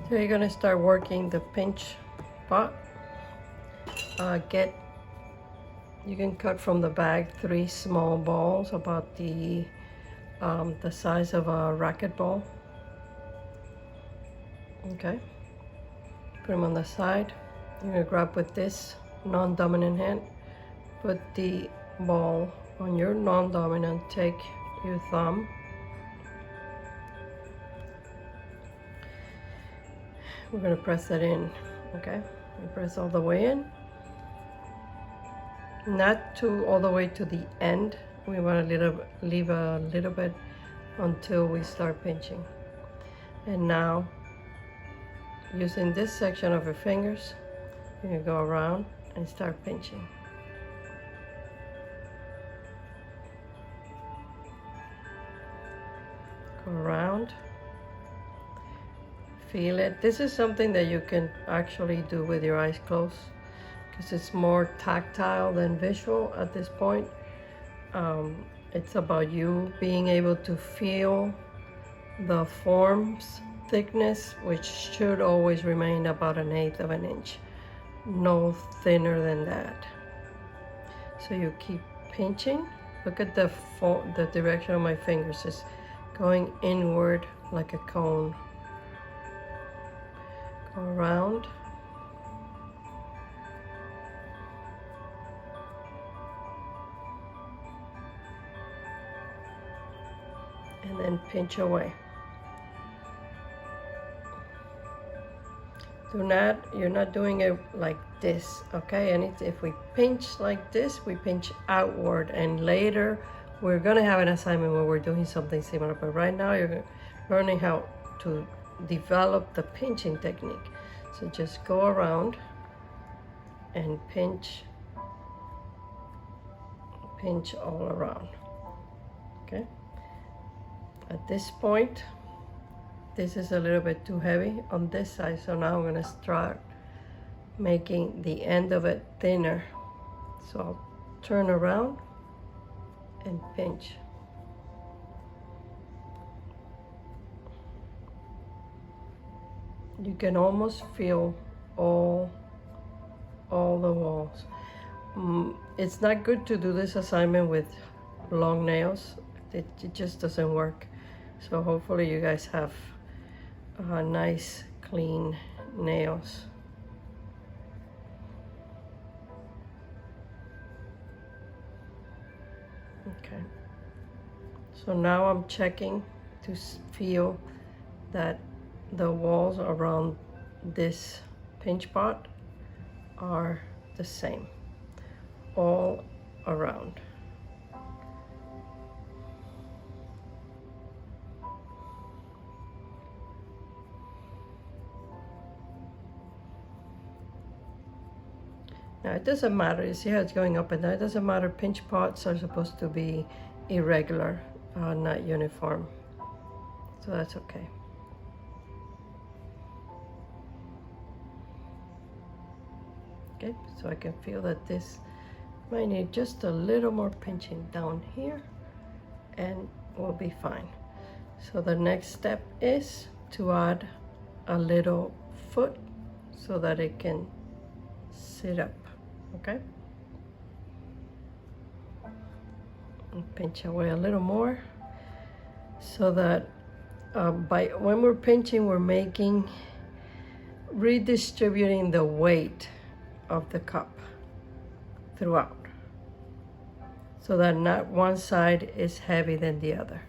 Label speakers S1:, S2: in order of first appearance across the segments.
S1: So you're gonna start working the pinch pot. You can cut from the bag 3 small balls about the size of a racquetball. Okay, put them on the side. You're gonna grab with this non-dominant hand, put the ball on your non-dominant, take your thumb, we're gonna press that in. Okay, we press all the way in, not to all the way to the end. We want to leave a little bit until we start pinching. And now, using this section of your fingers, you're gonna go around and start pinching. Go around, feel it. This is something that you can actually do with your eyes closed, because it's more tactile than visual at this point. It's about you being able to feel the form's thickness, which should always remain about 1/8 of an inch, no thinner than that. So you keep pinching. Look at the direction of my fingers is going inward like a cone. Go around. And then pinch away. You're not doing it like this, okay? And if we pinch like this, we pinch outward, and later we're gonna have an assignment where we're doing something similar, but right now you're learning how to develop the pinching technique. So just go around and pinch all around, okay? At this point, this is a little bit too heavy on this side, so now I'm gonna start making the end of it thinner. So I'll turn around and pinch. You can almost feel all the walls. It's not good to do this assignment with long nails. It just doesn't work. So hopefully you guys have nice, clean nails. Okay. So now I'm checking to feel that the walls around this pinch pot are the same, all around. Now it doesn't matter, you see how it's going up and down, it doesn't matter, pinch pots are supposed to be irregular, not uniform, so that's okay. Okay, so I can feel that this might need just a little more pinching down here and we'll be fine. So the next step is to add a little foot so that it can sit up, okay? And pinch away a little more so that when we're pinching, we're redistributing the weight of the cup throughout, so that not one side is heavier than the other.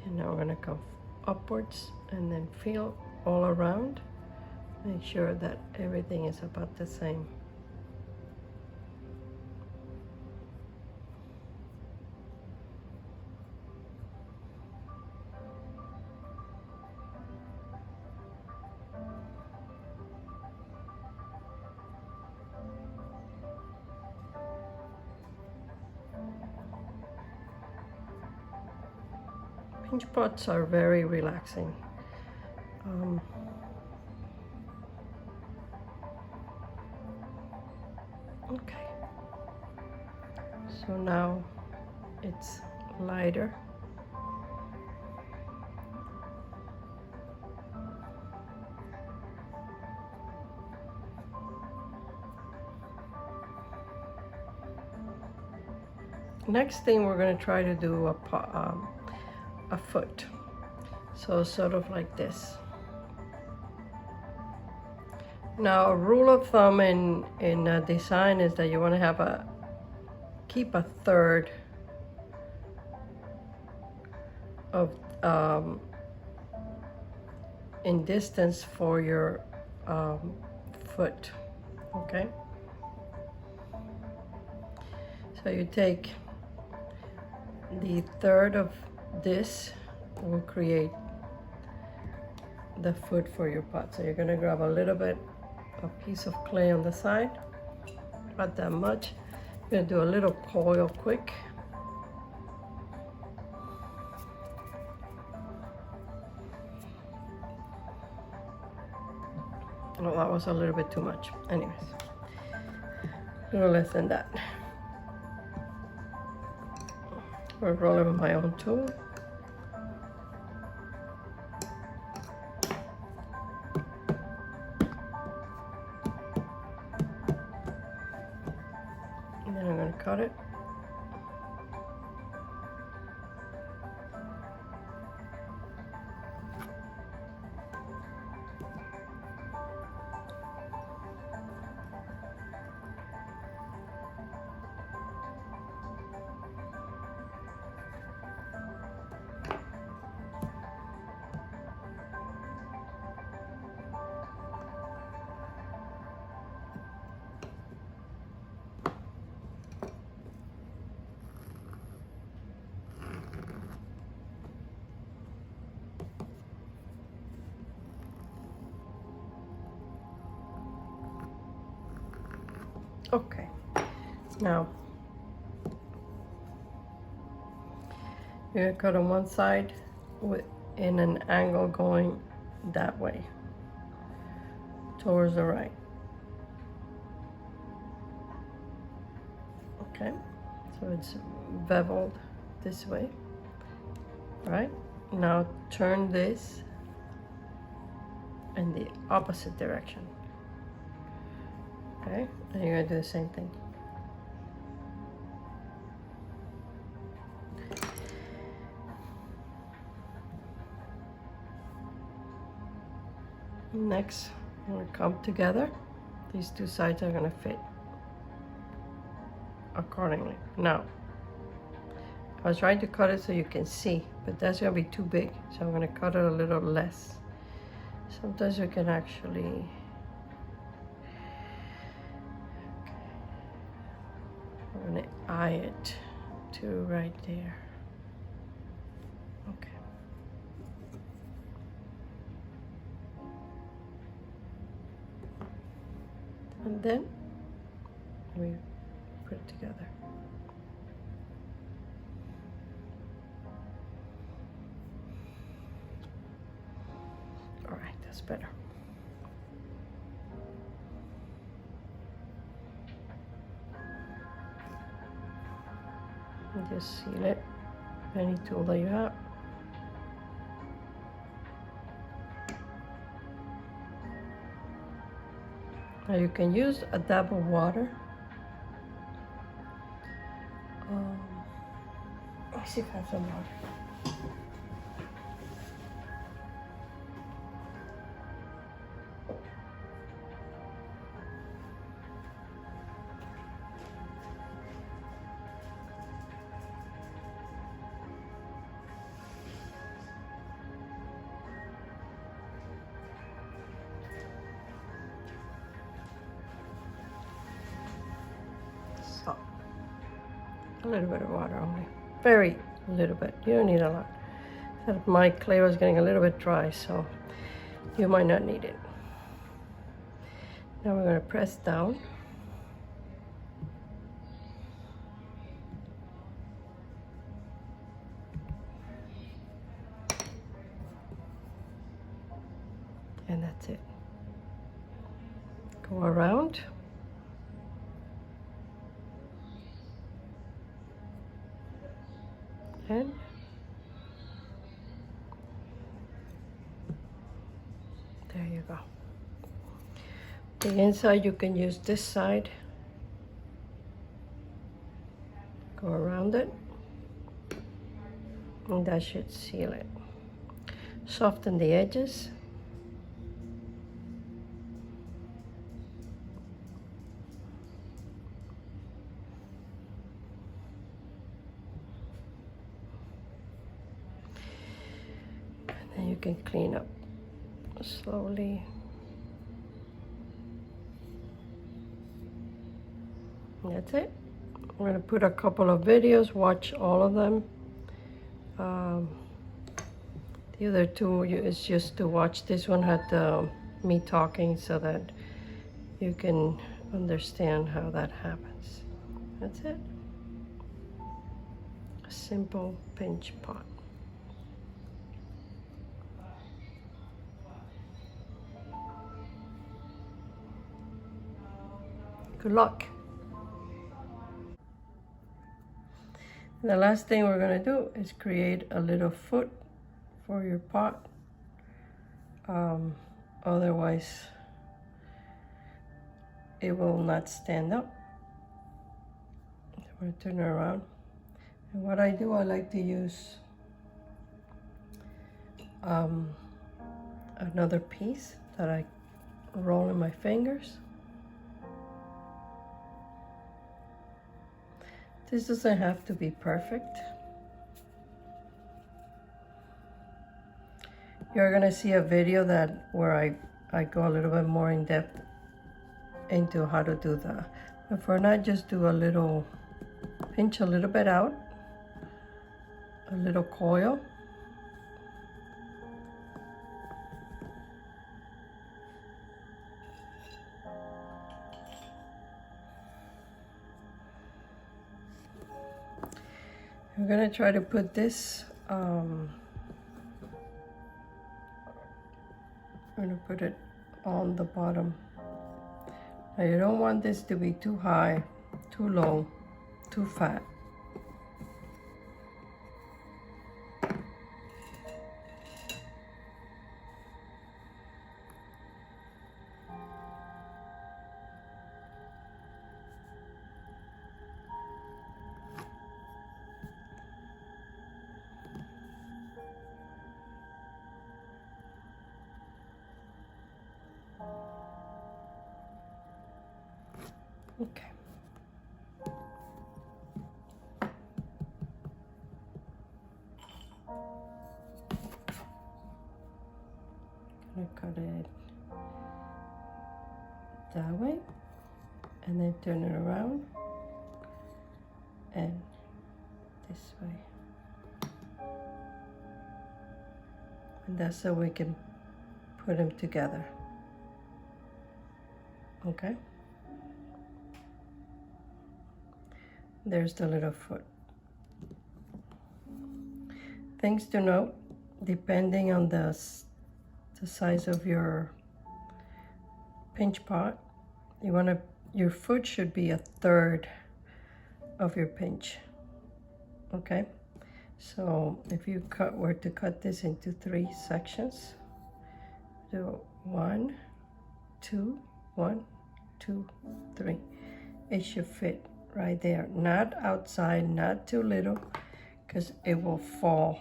S1: And now we're gonna come upwards and then feel all around. Make sure that everything is about the same. Pinch pots are very relaxing. So now it's lighter. Next thing, we're going to try to do a foot. So sort of like this. Now, a rule of thumb in design is that you want to have keep a third of in distance for your foot. Okay. So you take the third of this will create the foot for your pot. So you're going to grab a piece of clay on the side, not that much. You're going to do a little coil quick. Oh, that was a little bit too much. Anyways, a little less than that. I'll roll it with my own tool. And then I'm going to cut it. Okay, now you're going to cut on one side in an angle going that way, towards the right. Okay, so it's beveled this way. All right, now turn this in the opposite direction. Okay, and you're going to do the same thing. Next, I'm going to come together. These two sides are going to fit accordingly. Now, I was trying to cut it so you can see, but that's going to be too big. So I'm going to cut it a little less. Sometimes you can actually... I'm going to eye it to right there. Okay. And then we put it together. All right, that's better. And just seal it, any tool that you have. Now you can use a dab of water. Let me see if I have some water. So, a little bit of water only. Very little bit. You don't need a lot. My clay was getting a little bit dry, so you might not need it. Now we're going to press down. And that's it. Go around. And there you go. The inside, you can use this side. Go around it. And that should seal it. Soften the edges. And then you can clean up slowly. And that's it. I'm going to put a couple of videos, watch all of them. The other two is just to watch. This one had me talking so that you can understand how that happens. That's it. A simple pinch pot. Good luck. The last thing we're going to do is create a little foot for your pot. Otherwise, it will not stand up. So I'm going to turn it around. And what I do, I like to use another piece that I roll in my fingers. This doesn't have to be perfect. You're gonna see a video where I go a little bit more in depth into how to do that. But for now, just do a little, pinch a little bit out, a little coil. I'm gonna try to put this, I'm gonna put it on the bottom. Now you don't want this to be too high, too low, too fat. Okay. Gonna cut it that way and then turn it around and this way. And that's so we can put them together. Okay? There's the little foot. Things to note, depending on the size of your pinch pot, your foot should be 1/3 of your pinch. Okay? So if you were to cut this into 3 sections, do 1, 2, 1, 2, 3. It should fit right there, not outside, not too little, because it will fall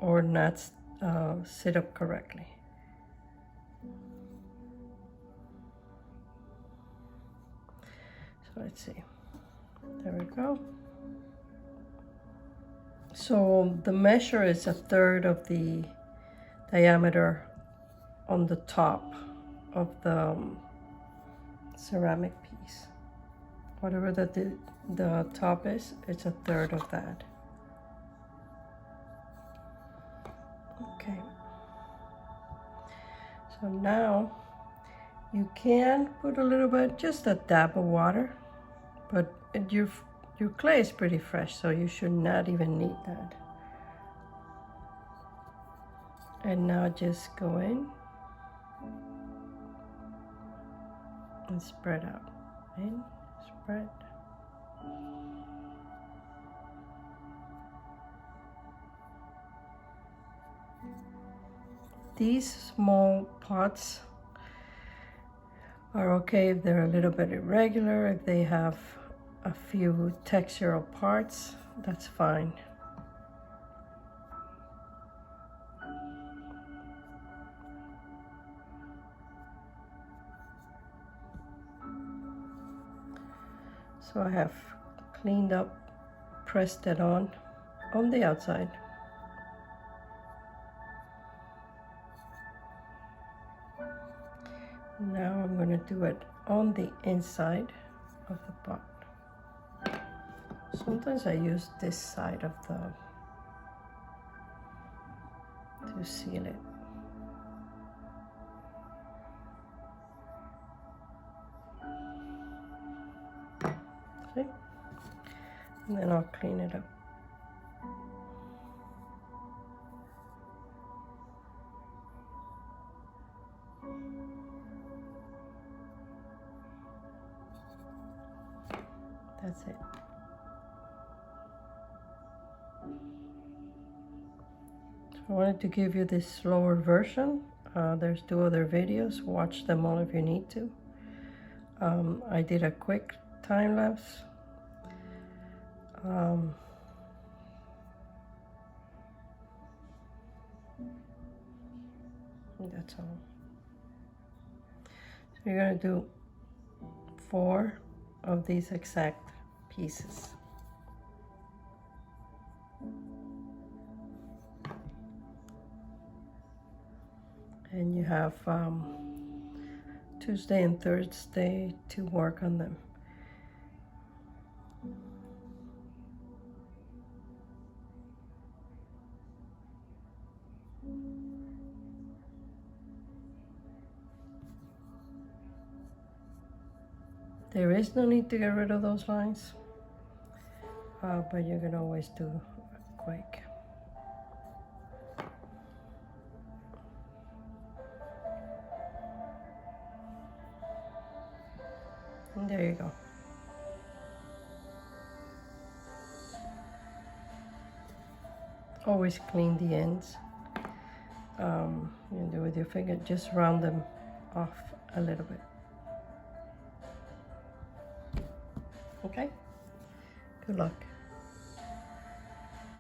S1: or not sit up correctly. So let's see, there we go. So the measure is 1/3 of the diameter on the top of the ceramic piece. Whatever the top is, it's 1/3 of that. Okay. So now you can put a little bit, just a dab of water, but your clay is pretty fresh, so you should not even need that. And now just go in and spread out. In, spread. These small pots are okay if they're a little bit irregular, if they have a few textural parts, that's fine. So I have cleaned up, pressed it on the outside. Now I'm going to do it on the inside of the pot. Sometimes I use this side of to seal it. See? And then I'll clean it up. That's it. So I wanted to give you this slower version. There's 2 other videos. Watch them all if you need to. I did a quick time lapse. That's all. So you're going to do 4 of these exact pieces. And you have Tuesday and Thursday to work on them. There is no need to get rid of those lines, but you can always do quick. And there you go. Always clean the ends. You do with your finger, just round them off a little bit. Okay? Good luck.